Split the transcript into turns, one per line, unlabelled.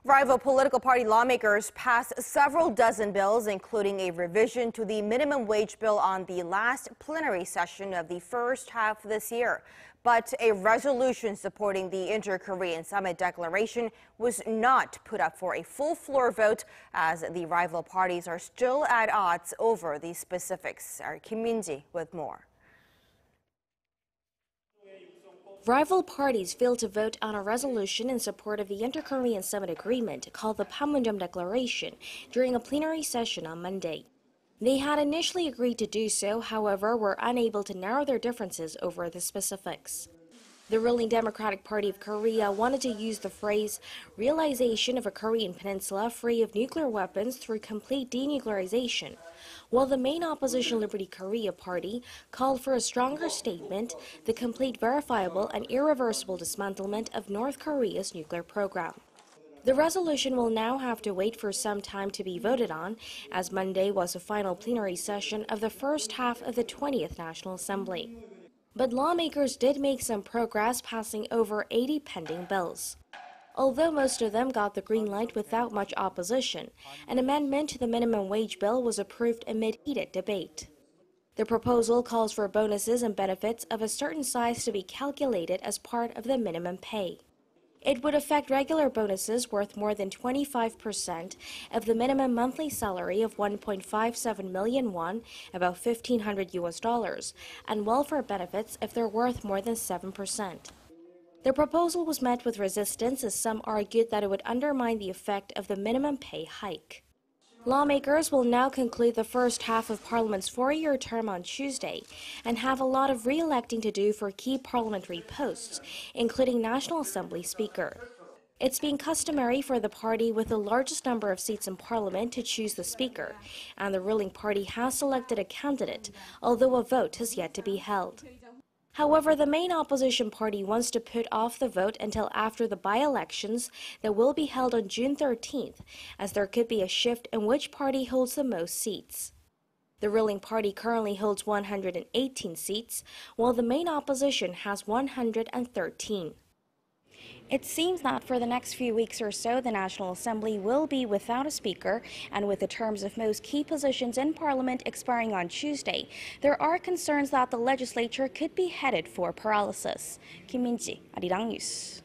Rival political party lawmakers passed several dozen bills, including a revision to the minimum wage bill on the last plenary session of the first half this year. But a resolution supporting the Inter-Korean Summit Declaration was not put up for a full floor vote, as the rival parties are still at odds over the specifics. Our Kim Min-ji with more.
Rival parties failed to vote on a resolution in support of the Inter-Korean Summit Agreement called the Panmunjom Declaration during a plenary session on Monday. They had initially agreed to do so, however, were unable to narrow their differences over the specifics. The ruling Democratic Party of Korea wanted to use the phrase realization of a Korean peninsula free of nuclear weapons through complete denuclearization, while the main opposition Liberty Korea Party called for a stronger statement, the complete verifiable and irreversible dismantlement of North Korea's nuclear program. The resolution will now have to wait for some time to be voted on, as Monday was the final plenary session of the first half of the 20th National Assembly. But lawmakers did make some progress, passing over 80 pending bills. Although most of them got the green light without much opposition, an amendment to the minimum wage bill was approved amid heated debate. The proposal calls for bonuses and benefits of a certain size to be calculated as part of the minimum pay. It would affect regular bonuses worth more than 25% of the minimum monthly salary of 1.57 million won, about $1,500, and welfare benefits if they're worth more than 7%. The proposal was met with resistance, as some argued that it would undermine the effect of the minimum pay hike. Lawmakers will now conclude the first half of Parliament's 4-year term on Tuesday and have a lot of re-electing to do for key parliamentary posts, including National Assembly Speaker. It's been customary for the party with the largest number of seats in Parliament to choose the Speaker, and the ruling party has selected a candidate, although a vote has yet to be held. However, the main opposition party wants to put off the vote until after the by-elections that will be held on June 13th, as there could be a shift in which party holds the most seats. The ruling party currently holds 118 seats, while the main opposition has 113. It seems that for the next few weeks or so, the National Assembly will be without a speaker, and with the terms of most key positions in Parliament expiring on Tuesday, there are concerns that the legislature could be headed for paralysis. Kim Min-ji, Arirang News.